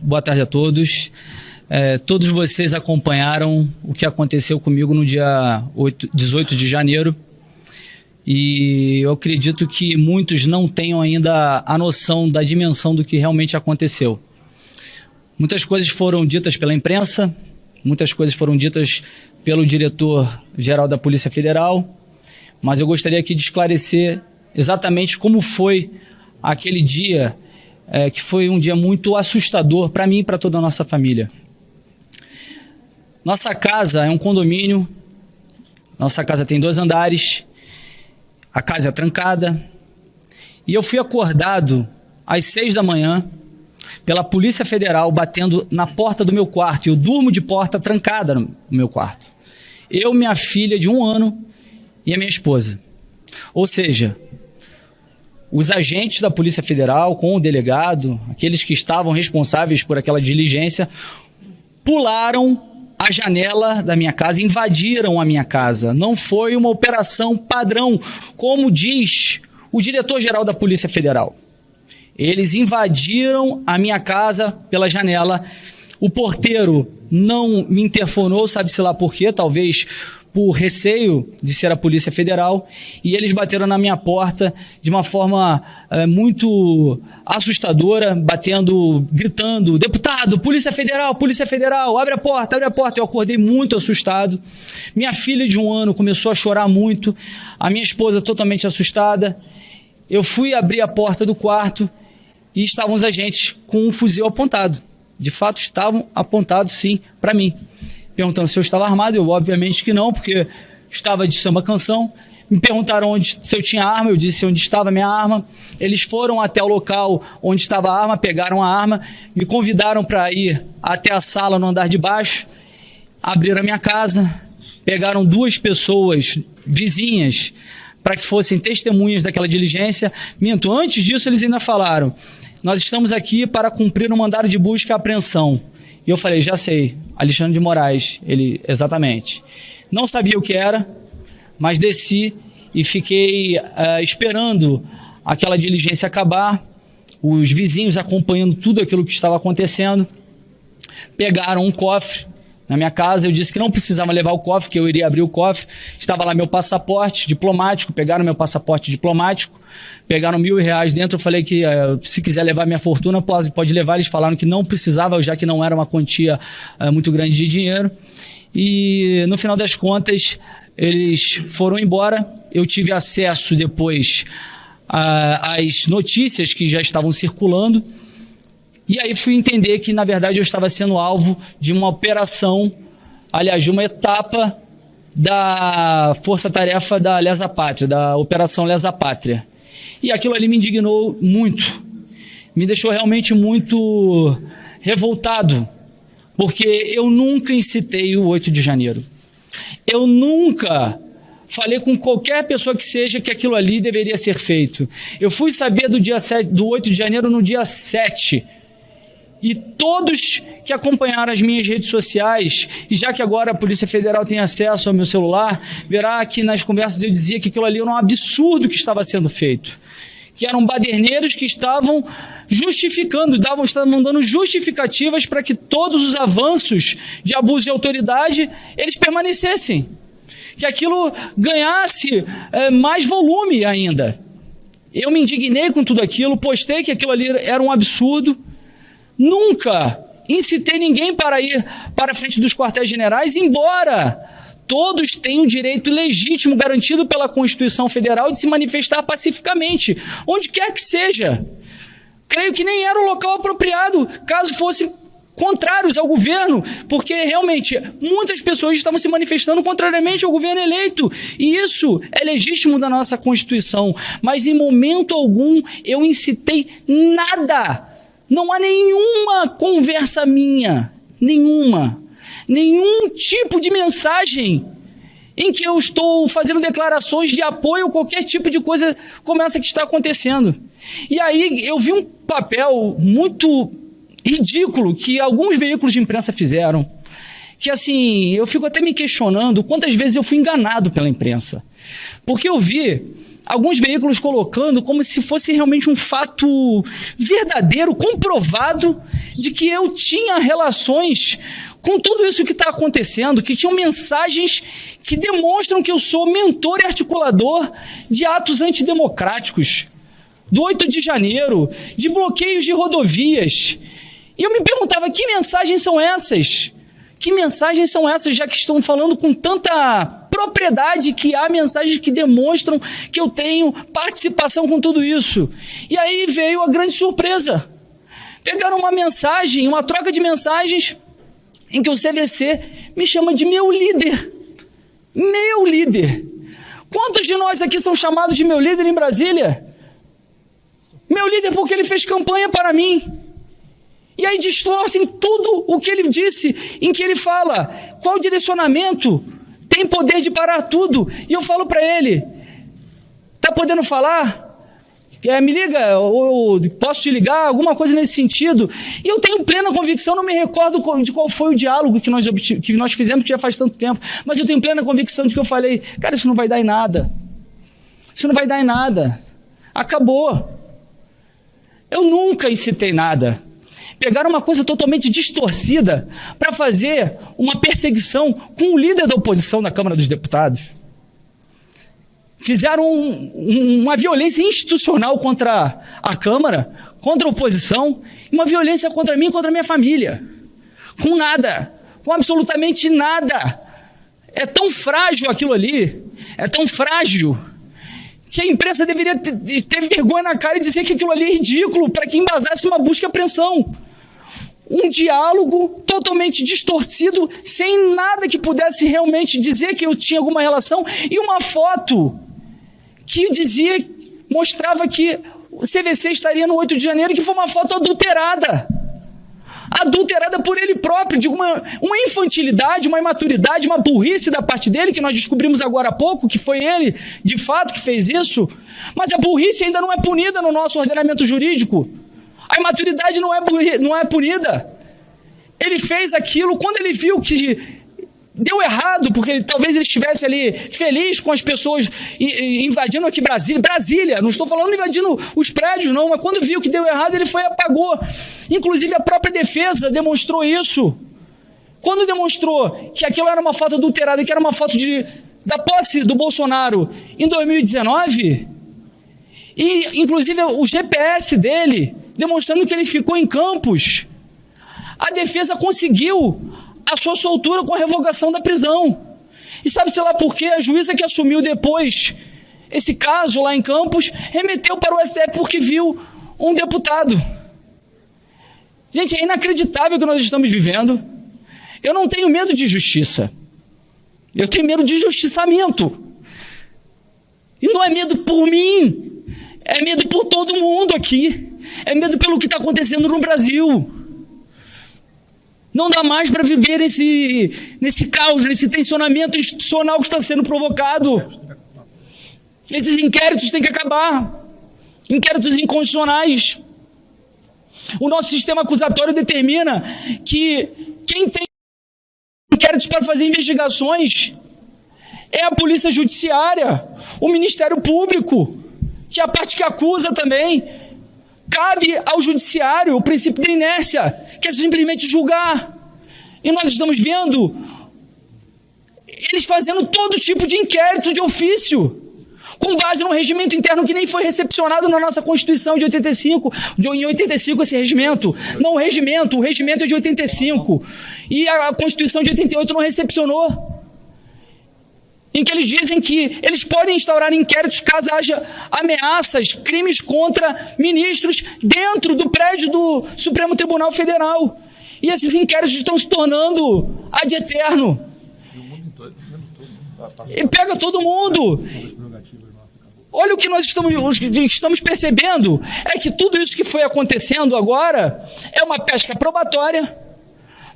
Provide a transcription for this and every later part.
Boa tarde a todos. Todos vocês acompanharam o que aconteceu comigo no dia 18 de janeiro e eu acredito que muitos não tenham ainda a noção da dimensão do que realmente aconteceu. Muitas coisas foram ditas pela imprensa, muitas coisas foram ditas pelo diretor-geral da Polícia Federal, mas eu gostaria aqui de esclarecer exatamente como foi aquele dia, que foi um dia muito assustador para mim e para toda a nossa família. Nossa casa é um condomínio, nossa casa tem 2 andares, a casa é trancada, e eu fui acordado às 6 da manhã pela Polícia Federal batendo na porta do meu quarto. Eu durmo de porta trancada no meu quarto. Eu, minha filha de 1 ano e a minha esposa. Ou seja, os agentes da Polícia Federal, com o delegado, aqueles que estavam responsáveis por aquela diligência, pularam a janela da minha casa, invadiram a minha casa. Não foi uma operação padrão, como diz o diretor-geral da Polícia Federal. Eles invadiram a minha casa pela janela. O porteiro não me interfonou, sabe-se lá por quê, talvez por receio de ser a Polícia Federal, e eles bateram na minha porta de uma forma muito assustadora, batendo, gritando: deputado, Polícia Federal, abre a porta, abre a porta. Eu acordei muito assustado. Minha filha de 1 ano começou a chorar muito, a minha esposa totalmente assustada. Eu fui abrir a porta do quarto e estavam os agentes com um fuzil apontado. De fato, estavam apontados, sim, para mim. Perguntando se eu estava armado, eu obviamente que não, porque estava de samba canção. Me perguntaram se eu tinha arma, eu disse onde estava a minha arma. Eles foram até o local onde estava a arma, pegaram a arma, me convidaram para ir até a sala no andar de baixo, abriram a minha casa, pegaram 2 pessoas vizinhas para que fossem testemunhas daquela diligência. Minto, antes disso eles ainda falaram: nós estamos aqui para cumprir um mandado de busca e apreensão. E eu falei: já sei, Alexandre de Moraes. Ele: exatamente. Não sabia o que era, mas desci e fiquei esperando aquela diligência acabar, os vizinhos acompanhando tudo aquilo que estava acontecendo. Pegaram um cofre na minha casa, eu disse que não precisava levar o cofre, que eu iria abrir o cofre. Estava lá meu passaporte diplomático, pegaram meu passaporte diplomático, pegaram R$1.000 dentro. Eu falei que se quiser levar minha fortuna, pode levar. Eles falaram que não precisava, já que não era uma quantia muito grande de dinheiro. E no final das contas, eles foram embora. Eu tive acesso depois às notícias que já estavam circulando. E aí fui entender que, na verdade, eu estava sendo alvo de uma operação, aliás, de uma etapa da Força-Tarefa da Lesa Pátria, da Operação Lesa Pátria. E aquilo ali me indignou muito, me deixou realmente muito revoltado, porque eu nunca incitei o 8 de janeiro. Eu nunca falei com qualquer pessoa que seja que aquilo ali deveria ser feito. Eu fui saber do 8 de janeiro no dia 7. E todos que acompanharam as minhas redes sociais, e já que agora a Polícia Federal tem acesso ao meu celular, verá que nas conversas eu dizia que aquilo ali era um absurdo que estava sendo feito. Que eram baderneiros que estavam justificando, estavam dando justificativas para que todos os avanços de abuso de autoridade, eles permanecessem. Que aquilo ganhasse mais volume ainda. Eu me indignei com tudo aquilo, postei que aquilo ali era um absurdo. Nunca incitei ninguém para ir para a frente dos quartéis generais, embora todos tenham direito legítimo garantido pela Constituição Federal de se manifestar pacificamente, onde quer que seja. Creio que nem era o local apropriado, caso fossem contrários ao governo, porque realmente muitas pessoas estavam se manifestando contrariamente ao governo eleito, e isso é legítimo da nossa Constituição, mas em momento algum eu incitei nada. Não há nenhuma conversa minha, nenhum tipo de mensagem em que eu estou fazendo declarações de apoio a qualquer tipo de coisa como essa que está acontecendo. E aí eu vi um papel muito ridículo que alguns veículos de imprensa fizeram, que assim, eu fico até me questionando quantas vezes eu fui enganado pela imprensa. Porque eu vi alguns veículos colocando como se fosse realmente um fato verdadeiro, comprovado, de que eu tinha relações com tudo isso que está acontecendo, que tinham mensagens que demonstram que eu sou mentor e articulador de atos antidemocráticos, do 8 de janeiro, de bloqueios de rodovias. E eu me perguntava, que mensagens são essas? Que mensagens são essas, já que estão falando com tanta propriedade que há mensagens que demonstram que eu tenho participação com tudo isso? E aí veio a grande surpresa. Pegaram uma mensagem, uma troca de mensagens, em que o CVC me chama de meu líder. Meu líder. Quantos de nós aqui são chamados de meu líder em Brasília? Meu líder porque ele fez campanha para mim. E aí distorcem tudo o que ele disse, em que ele fala qual direcionamento tem poder de parar tudo. E eu falo para ele, tá podendo falar? Me liga, ou posso te ligar, alguma coisa nesse sentido. E eu tenho plena convicção, não me recordo de qual foi o diálogo que nós fizemos, que já faz tanto tempo, mas eu tenho plena convicção de que eu falei, cara, isso não vai dar em nada. Isso não vai dar em nada. Acabou. Eu nunca incitei nada. Pegaram uma coisa totalmente distorcida para fazer uma perseguição com o líder da oposição na Câmara dos Deputados. Fizeram uma violência institucional contra a Câmara, contra a oposição, e uma violência contra mim e contra a minha família. Com nada, com absolutamente nada. É tão frágil aquilo ali, é tão frágil, que a imprensa deveria ter vergonha na cara e dizer que aquilo ali é ridículo, para que embasasse uma busca e apreensão. Um diálogo totalmente distorcido, sem nada que pudesse realmente dizer que eu tinha alguma relação, e uma foto que dizia, mostrava que o CVC estaria no 8 de janeiro, que foi uma foto adulterada. Adulterada por ele próprio, de uma infantilidade, uma imaturidade, uma burrice da parte dele, que nós descobrimos agora há pouco, que foi ele, de fato, que fez isso. Mas a burrice ainda não é punida no nosso ordenamento jurídico. A imaturidade não é punida. Ele fez aquilo quando ele viu que deu errado, porque talvez ele estivesse ali feliz com as pessoas invadindo aqui Brasília, não estou falando invadindo os prédios não, mas quando viu que deu errado, ele foi e apagou. Inclusive a própria defesa demonstrou isso. Quando demonstrou que aquilo era uma foto adulterada, que era uma foto da posse do Bolsonaro em 2019, e inclusive o GPS dele, demonstrando que ele ficou em Campos, a defesa conseguiu a sua soltura com a revogação da prisão. E sabe-se lá por quê? A juíza que assumiu depois esse caso lá em Campos remeteu para o STF porque viu um deputado. Gente, é inacreditável o que nós estamos vivendo. Eu não tenho medo de justiça. Eu tenho medo de justiçamento. E não é medo por mim. É medo por todo mundo aqui. É medo pelo que está acontecendo no Brasil. Não dá mais para viver nesse caos, nesse tensionamento institucional que está sendo provocado. Esses inquéritos têm que acabar. Inquéritos inconstitucionais. O nosso sistema acusatório determina que quem tem inquéritos para fazer investigações é a Polícia Judiciária, o Ministério Público, que é a parte que acusa também. Cabe ao Judiciário o princípio da inércia, que é simplesmente julgar. E nós estamos vendo eles fazendo todo tipo de inquérito de ofício, com base num regimento interno que nem foi recepcionado na nossa Constituição de 85, em 85 esse regimento. Não o regimento é de 85. E a Constituição de 88 não recepcionou. Em que eles dizem que eles podem instaurar inquéritos caso haja ameaças, crimes contra ministros dentro do prédio do Supremo Tribunal Federal. E esses inquéritos estão se tornando ad eterno. E pega todo mundo. Olha o que nós estamos percebendo, é que tudo isso que foi acontecendo agora é uma pesca probatória,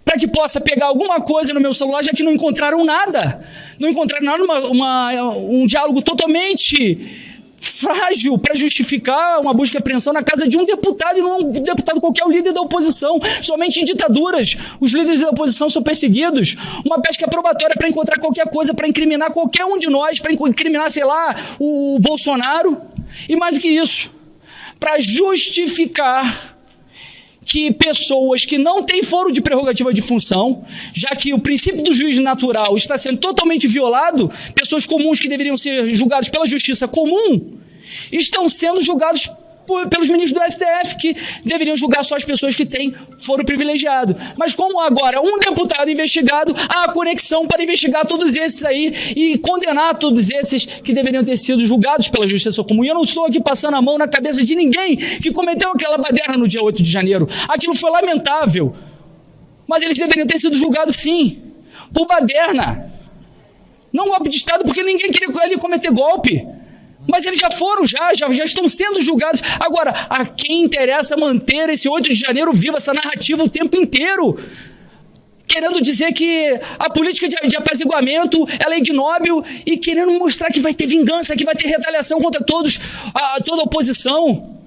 para que possa pegar alguma coisa no meu celular, já que não encontraram nada. Não encontraram nada, um diálogo totalmente frágil para justificar uma busca e apreensão na casa de um deputado, e não um deputado qualquer, o líder da oposição. Somente em ditaduras os líderes da oposição são perseguidos. Uma pesca probatória para encontrar qualquer coisa, para incriminar qualquer um de nós, para incriminar, sei lá, o Bolsonaro. E mais do que isso, para justificar que pessoas que não têm foro de prerrogativa de função, já que o princípio do juízo natural está sendo totalmente violado, pessoas comuns que deveriam ser julgadas pela justiça comum, estão sendo julgados pelos ministros do STF, que deveriam julgar só as pessoas que têm foro privilegiado. Mas como agora um deputado investigado, há conexão para investigar todos esses aí e condenar todos esses que deveriam ter sido julgados pela justiça comum. E eu não estou aqui passando a mão na cabeça de ninguém que cometeu aquela baderna no dia 8 de janeiro. Aquilo foi lamentável. Mas eles deveriam ter sido julgados, sim, por baderna. Não golpe de Estado, porque ninguém queria ali cometer golpe. Mas eles já foram, já estão sendo julgados. Agora, a quem interessa manter esse 8 de janeiro vivo, essa narrativa o tempo inteiro, querendo dizer que a política de apaziguamento ela é ignóbil e querendo mostrar que vai ter vingança, que vai ter retaliação contra toda a oposição.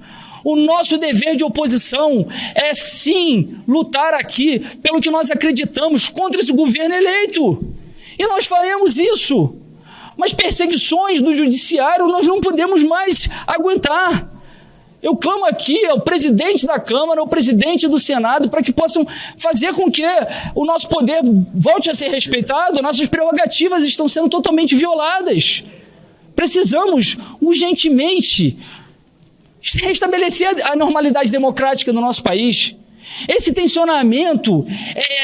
O nosso dever de oposição é, sim, lutar aqui pelo que nós acreditamos contra esse governo eleito. E nós faremos isso. Mas perseguições do judiciário nós não podemos mais aguentar. Eu clamo aqui ao presidente da Câmara, ao presidente do Senado, para que possam fazer com que o nosso poder volte a ser respeitado. Nossas prerrogativas estão sendo totalmente violadas. Precisamos urgentemente restabelecer a normalidade democrática no nosso país. Esse tensionamento,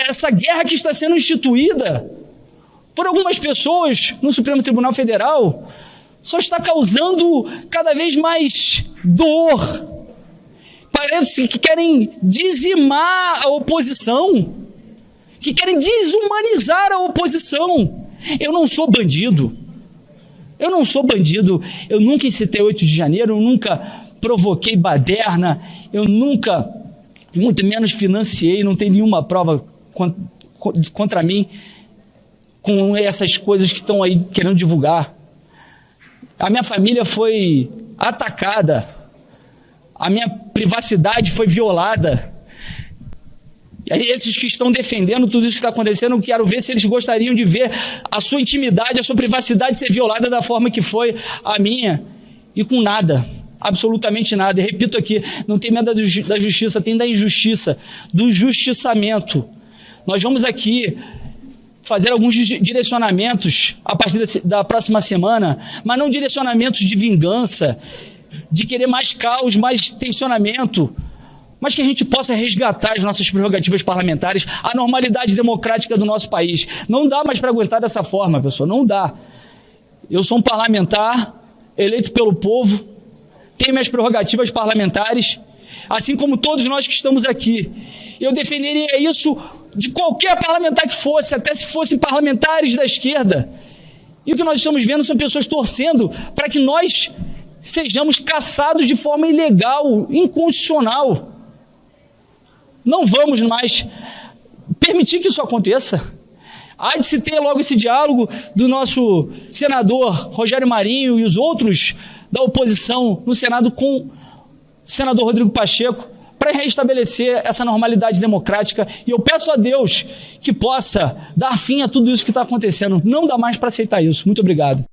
essa guerra que está sendo instituída por algumas pessoas no Supremo Tribunal Federal, só está causando cada vez mais dor. Parece que querem dizimar a oposição, que querem desumanizar a oposição. Eu não sou bandido. Eu nunca incitei 8 de janeiro, eu nunca provoquei baderna, eu nunca, muito menos financiei, não tem nenhuma prova contra mim com essas coisas que estão aí querendo divulgar. A minha família foi atacada, a minha privacidade foi violada. E aí esses que estão defendendo tudo isso que está acontecendo, eu quero ver se eles gostariam de ver a sua intimidade, a sua privacidade ser violada da forma que foi a minha, e com nada, absolutamente nada. E repito aqui, não tem medo da justiça, tem da injustiça, do justiçamento. Nós vamos aqui fazer alguns direcionamentos a partir da próxima semana, mas não direcionamentos de vingança, de querer mais caos, mais tensionamento, mas que a gente possa resgatar as nossas prerrogativas parlamentares, a normalidade democrática do nosso país. Não dá mais para aguentar dessa forma, pessoal, não dá. Eu sou um parlamentar eleito pelo povo, tenho minhas prerrogativas parlamentares, assim como todos nós que estamos aqui. Eu defenderia isso de qualquer parlamentar que fosse, até se fossem parlamentares da esquerda. E o que nós estamos vendo são pessoas torcendo para que nós sejamos caçados de forma ilegal, inconstitucional. Não vamos mais permitir que isso aconteça. Há de se ter logo esse diálogo do nosso senador Rogério Marinho e os outros da oposição no Senado com o senador Rodrigo Pacheco, para restabelecer essa normalidade democrática. E eu peço a Deus que possa dar fim a tudo isso que está acontecendo. Não dá mais para aceitar isso. Muito obrigado.